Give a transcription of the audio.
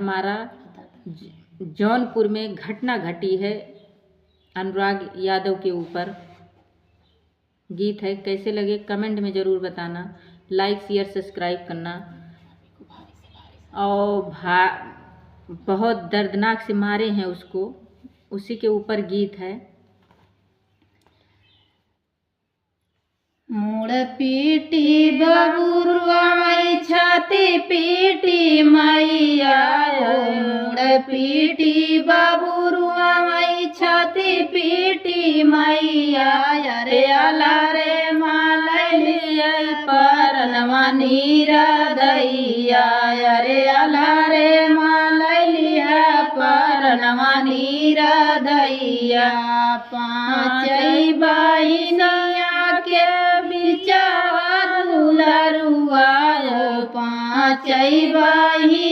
हमारा जौनपुर में घटना घटी है अनुराग यादव के ऊपर गीत है। कैसे लगे कमेंट में ज़रूर बताना, लाइक शेयर सब्सक्राइब करना। और बहुत दर्दनाक से मारे हैं उसको, उसी के ऊपर गीत है। मूड़ पीटी बबुरुआ मई छाती पीटी मैया, मूड़ पीटी बबुरुआ मई छाती पीटी मैया। अरे अला रे मालिया परनवा नीरा दैया, अरे अला रे मालिया परनवा नीरा दैया। पाँचई बहिनिया के बिचावा दुलरुआ, पाँचई बहिनिया